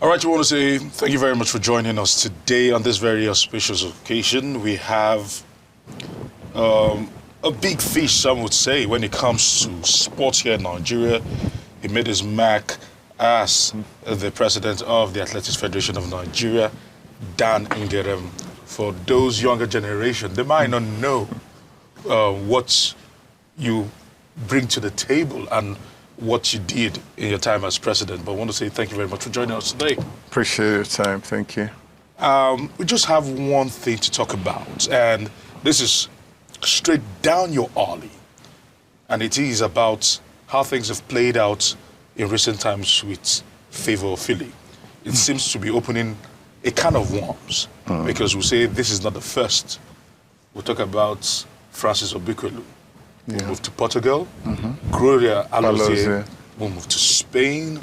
All right, we want to say thank you very much for joining us today on this very auspicious occasion. We have a big fish, some would say, when it comes to sports here in Nigeria. He made his mark as the president of the Athletics Federation of Nigeria, Dan Ngerem. For those younger generation, they might not know what you bring to the table and what you did in your time as president. But I want to say thank you very much for joining us today. Appreciate your time. Thank you. We just have one thing to talk about, and this is straight down your alley. And it is about how things have played out in recent times with Favour of Philly. It seems to be opening a can of worms, because we say this is not the first. We'll talk about Francis Obikwelu. We'll move to Portugal. Gloria Alozie will move to Spain.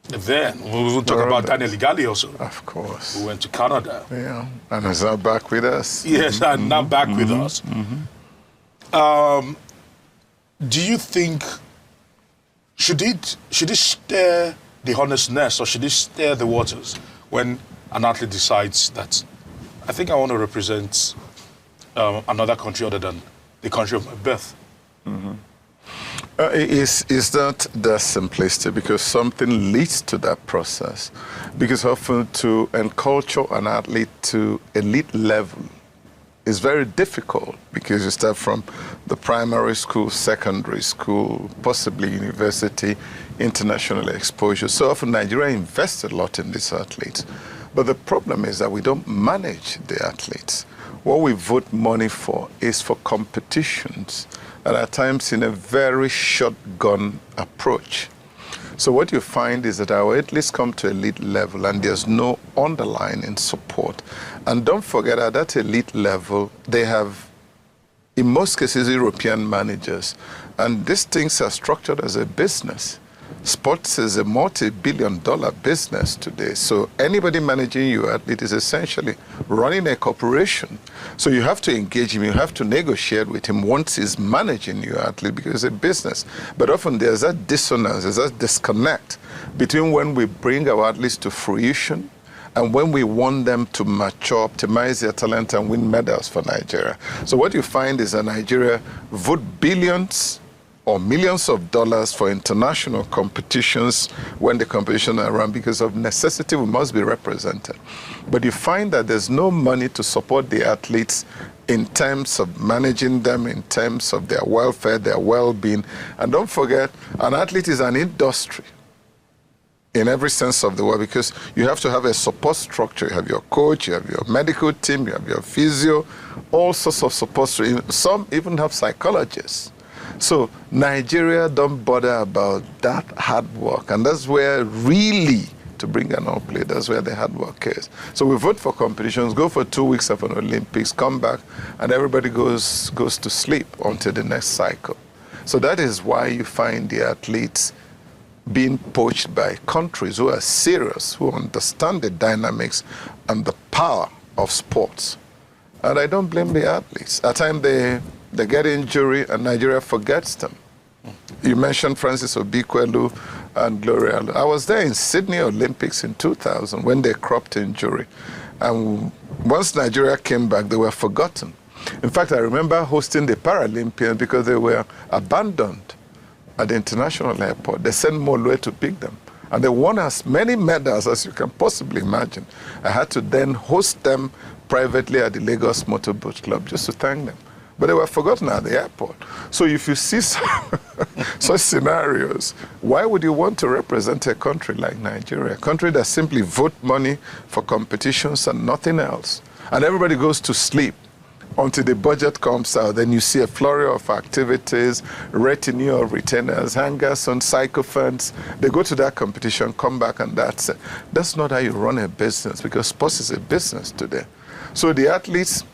Then we'll talk about Daniel Igali also. Of course. Who went to Canada. Yeah, and is now back with us. Yes, and now back with us. Do you think, should it stir the honest nest, or should it stir the waters when an athlete decides that, I think I want to represent another country other than the country of my birth? Is that simplistic? Because something leads to that process. Because often to enculture an athlete to elite level is very difficult, because you start from the primary school, secondary school, possibly university, international exposure. So often Nigeria invests a lot in these athletes. But the problem is that we don't manage the athletes. What we vote money for is for competitions, and at times in a very shotgun approach. So what you find is that our athletes come to elite level and there's no underlying support. And don't forget, at that elite level, they have, in most cases, European managers. And these things are structured as a business. Sports is a multi-billion-dollar business today. So anybody managing your athlete is essentially running a corporation. So you have to engage him, you have to negotiate with him once he's managing your athlete, because it's a business. But often there's that dissonance, there's that disconnect between when we bring our athletes to fruition and when we want them to mature, optimize their talent, and win medals for Nigeria. So what you find is that Nigeria vote billions or millions of dollars for international competitions when the competition are run. Because of necessity, we must be represented. But you find that there's no money to support the athletes in terms of managing them, in terms of their welfare, their well-being. And don't forget, an athlete is an industry in every sense of the word, because you have to have a support structure. You have your coach, you have your medical team, you have your physio, all sorts of support. Some even have psychologists. So Nigeria don't bother about that hard work. And that's where really, to bring an all play, that's where the hard work is. So we vote for competitions, go for 2 weeks of an Olympics, come back, and everybody goes to sleep until the next cycle. So that is why you find the athletes being poached by countries who are serious, who understand the dynamics and the power of sports. And I don't blame the athletes. At times they get injury and Nigeria forgets them. You mentioned Francis Obikwelu and Gloria. I was there in Sydney Olympics in 2000 when they cropped injury. And once Nigeria came back, they were forgotten. In fact, I remember hosting the Paralympians because they were abandoned at the international airport. They sent Molwe to pick them. And they won as many medals as you can possibly imagine. I had to then host them privately at the Lagos Motorboat Club just to thank them. But they were forgotten at the airport. So if you see such scenarios, why would you want to represent a country like Nigeria? A country that simply vote money for competitions and nothing else. And everybody goes to sleep until the budget comes out. Then you see a flurry of activities, retinue of retainers, hangers on sycophants. They go to that competition, come back, and that's it. That's not how you run a business, because sports is a business today. So the athletes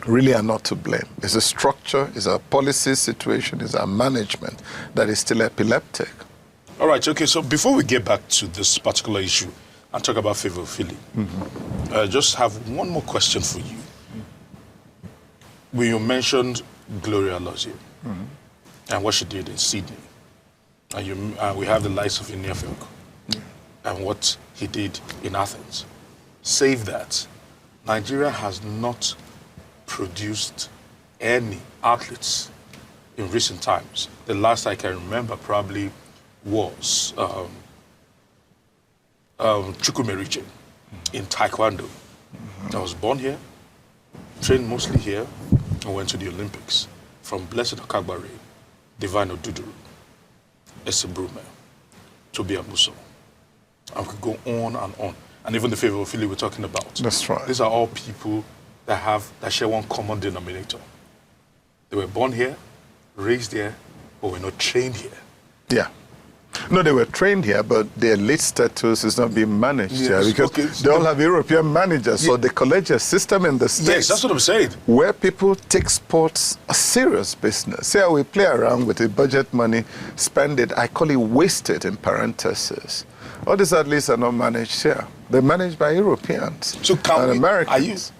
really are not to blame. It's a structure, it's a policy situation, it's a management that is still epileptic. All right, okay, so before we get back to this particular issue and talk about Favour of Philly, I just have one more question for you. When you mentioned Gloria Alozie and what she did in Sydney, and we have the likes of Inefiok and what he did in Athens. Save that, Nigeria has not produced any athletes in recent times. The last I can remember probably was Chukwumeriche in Taekwondo. I was born here, trained mostly here, and went to the Olympics. From Blessed Okagbare, Divine Oduduru, Esebrume, Tobi Amuso. I could go on and on. And even the favor of Philly we're talking about. That's right. These are all people that share one common denominator. They were born here, raised here, but were not trained here. Yeah. No, they were trained here, but their elite status is not being managed here because they all have European managers. So the collegiate system in the States. Yes, that's what I'm saying. Where people take sports a serious business. Here we play around with the budget money, spend it. I call it wasted in parentheses. All these athletes are not managed here. They're managed by Europeans and Americans.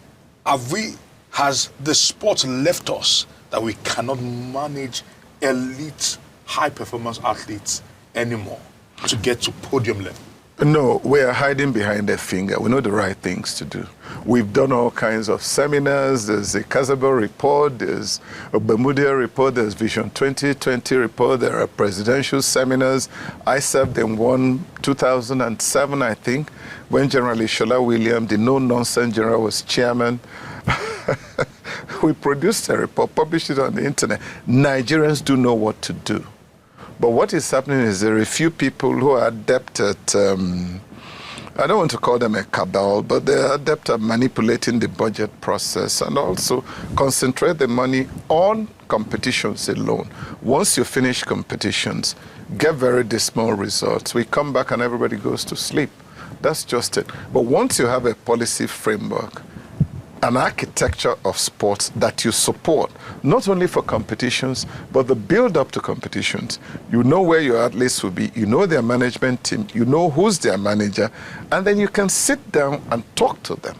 Has the sport left us that we cannot manage elite, high-performance athletes anymore to get to podium level? No, we are hiding behind their finger. We know the right things to do. We've done all kinds of seminars. There's a Kazabo report, there's a Bermudia report, there's Vision 2020 report, there are presidential seminars. I served in one 2007, I think, when General Ishola Williams, the no-nonsense general, was chairman. We produced a report, published it on the internet. Nigerians do know what to do. But what is happening is there are a few people who are adept at, I don't want to call them a cabal, but they're adept at manipulating the budget process and also concentrate the money on competitions alone. Once you finish competitions, get very dismal results. We come back and everybody goes to sleep. That's just it. But once you have a policy framework, an architecture of sports that you support, not only for competitions, but the build-up to competitions. You know where your athletes will be, you know their management team, you know who's their manager, and then you can sit down and talk to them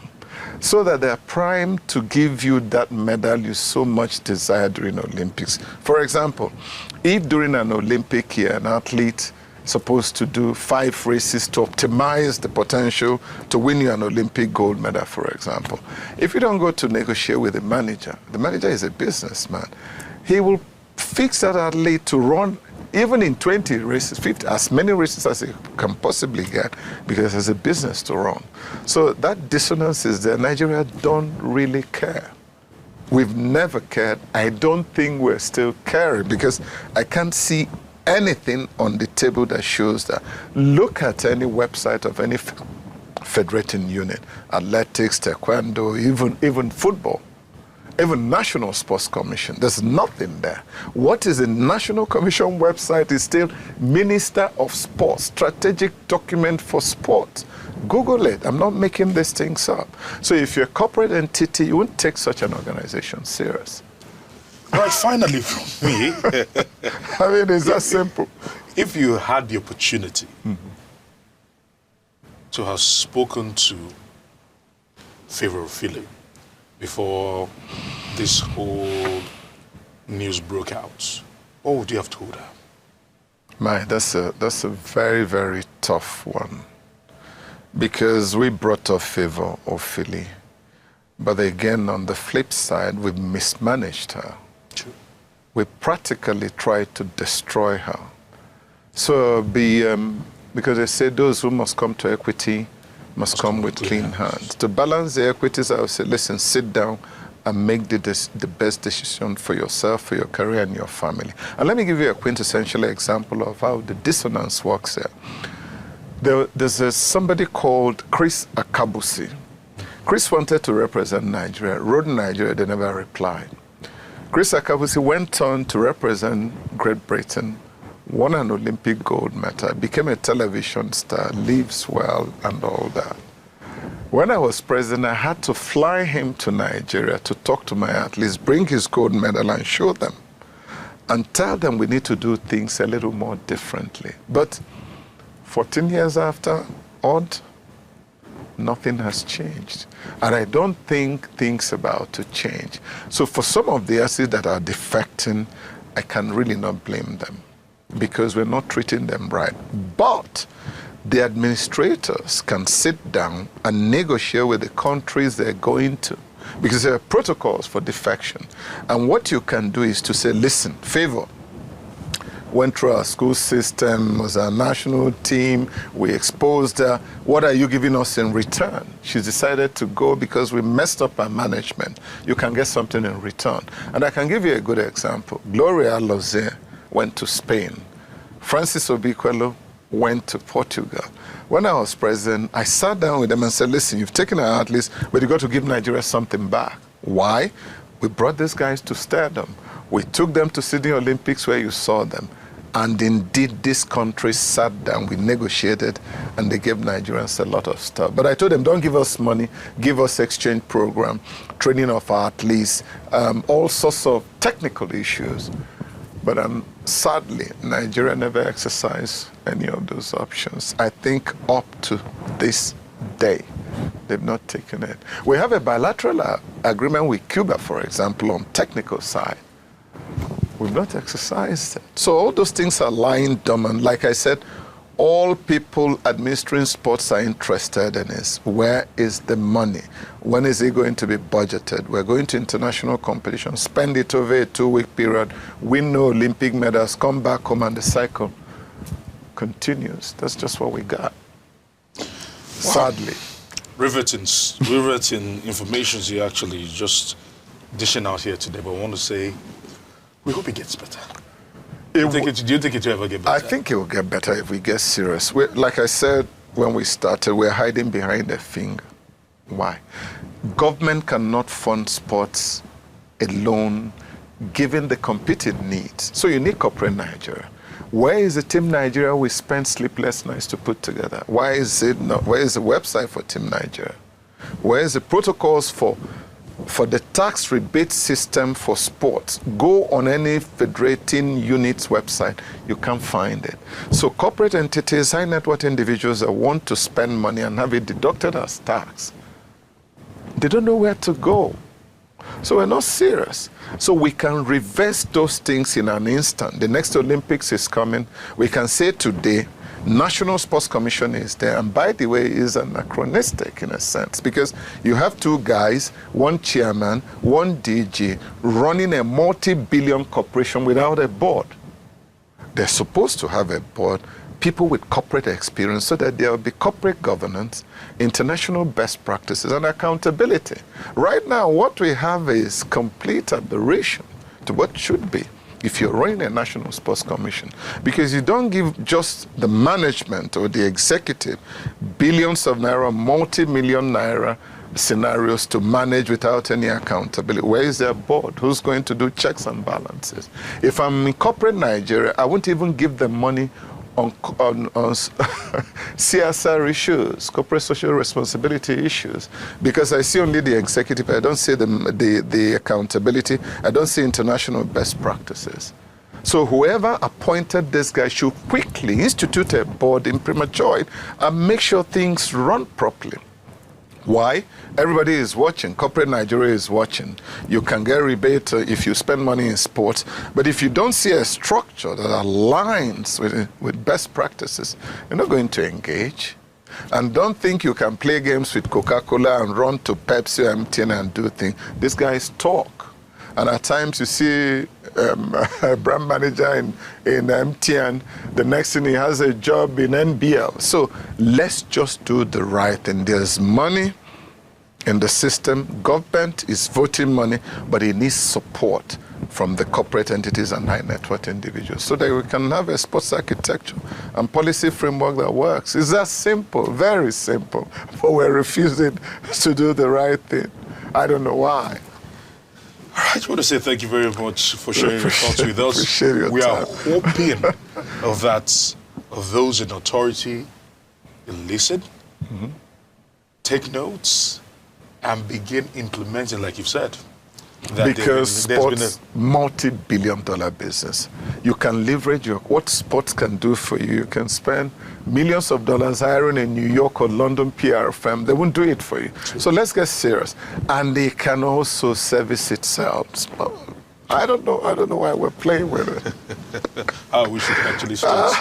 so that they're primed to give you that medal you so much desire during Olympics. For example, if during an Olympic year, an athlete supposed to do 5 races to optimize the potential to win you an Olympic gold medal, for example. If you don't go to negotiate with the manager is a businessman. He will fix that athlete to run even in 20 races, 50, as many races as he can possibly get, because there's a business to run. So that dissonance is there. Nigeria don't really care. We've never cared. I don't think we're still caring because I can't see anything on the table that shows that. Look at any website of any federating unit, athletics, taekwondo, even football, even National Sports Commission. There's nothing there. What is the National Commission website is still Minister of Sports, strategic document for sports. Google it. I'm not making these things up. So if you're a corporate entity, you won't take such an organization serious. Right, finally from me. I mean, it's that simple. If you had the opportunity to have spoken to Favor Philly before this whole news broke out, what would you have told her? That's a very, very tough one. Because we brought up Favor of Philly. But again, on the flip side, we mismanaged her. True. We practically tried to destroy her. So because they say those who must come to equity must come with clean hands. To balance the equities, I would say, listen, sit down and make the best decision for yourself, for your career, and your family. And let me give you a quintessential example of how the dissonance works here. There's somebody called Chris Akabusi. Chris wanted to represent Nigeria, wrote Nigeria, they never replied. Chris Akabusi went on to represent Great Britain, won an Olympic gold medal, became a television star, lives well, and all that. When I was president, I had to fly him to Nigeria to talk to my athletes, bring his gold medal and show them, and tell them we need to do things a little more differently. But 14 years after, nothing has changed. And I don't think things are about to change. So for some of the athletes that are defecting, I can really not blame them because we're not treating them right. But the administrators can sit down and negotiate with the countries they're going to, because there are protocols for defection. And what you can do is to say, listen, favor, went through our school system, was our national team, we exposed her. What are you giving us in return? She's decided to go because we messed up our management. You can get something in return. And I can give you a good example. Gloria Lozier went to Spain. Francis Obikwelu went to Portugal. When I was president, I sat down with them and said, listen, you've taken our athletes, but you've got to give Nigeria something back. Why? We brought these guys to stardom. We took them to Sydney Olympics where you saw them. And indeed, this country sat down, we negotiated, and they gave Nigerians a lot of stuff. But I told them, don't give us money, give us exchange program, training of our athletes, all sorts of technical issues. But sadly, Nigeria never exercised any of those options. I think up to this day, they've not taken it. We have a bilateral agreement with Cuba, for example, on technical side. We've not exercised it. So all those things are lying dormant. Like I said, all people administering sports are interested in is, where is the money? When is it going to be budgeted? We're going to international competition, spend it over a 2-week period, win no Olympic medals, come back home, and the cycle continues. That's just what we got. Wow. Sadly. Riveting information you're actually just dishing out here today, but I want to say, we hope it gets better. Do you think it will ever get better? I think it will get better if we get serious. Like I said when we started, we're hiding behind a finger. Why? Government cannot fund sports alone, given the competing needs. So you need corporate Nigeria. Where is the Team Nigeria we spent sleepless nights to put together? Why is it not? Where is the website for Team Nigeria? Where is the protocols for the tax rebate system for sports? Go on any federating unit's website, you can't find it. So corporate entities, high net worth individuals that want to spend money and have it deducted as tax, they don't know where to go. So we're not serious. So we can reverse those things in an instant. The next Olympics is coming. We can say today, National Sports Commission is there, and by the way, is anachronistic in a sense, because you have two guys, one chairman, one DG, running a multi-billion corporation without a board. They're supposed to have a board, people with corporate experience, so that there will be corporate governance, international best practices, and accountability. Right now, what we have is complete aberration to what should be if you're running a National Sports Commission, because you don't give just the management or the executive billions of naira, multi-million naira scenarios to manage without any accountability. Where is their board? Who's going to do checks and balances? If I'm in corporate Nigeria, I won't even give them money on CSR issues, corporate social responsibility issues, because I see only the executive, I don't see the accountability, I don't see international best practices. So whoever appointed this guy should quickly institute a board in premature and make sure things run properly. Why? Everybody is watching. Corporate Nigeria is watching. You can get rebate if you spend money in sports, but if you don't see a structure that aligns with best practices, you're not going to engage. And don't think you can play games with Coca-Cola and run to Pepsi or MTN and do things. These guys talk. And at times you see a brand manager in MTN, the next thing he has a job in NBL. So let's just do the right thing. There's money in the system. Government is voting money, but it needs support from the corporate entities and high net worth individuals so that we can have a sports architecture and policy framework that works. It's that simple, very simple, but we're refusing to do the right thing. I don't know why. All right, I want to say thank you very much for sharing your thoughts with us. Appreciate your we time. are hoping of those in authority to listen, take notes, and begin implementing, like you've said. Because sports, multi-billion-dollar business. You can leverage what sports can do for you. You can spend millions of dollars hiring a New York or London PR firm. They won't do it for you. So let's get serious. And they can also service itself. I don't know why we're playing with it. We should actually start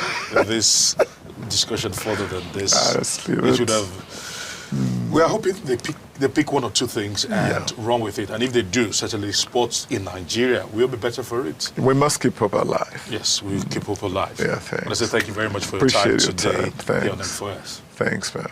this discussion further than this. Honestly, We should have. We are hoping they pick one or two things and run with it. And if they do, certainly sports in Nigeria will be better for it. We must keep hope alive. Yes, we'll keep hope alive. Yeah, thanks. And I say thank you very much for Appreciate your your time today time. Thanks. here on M4S. Thanks, man.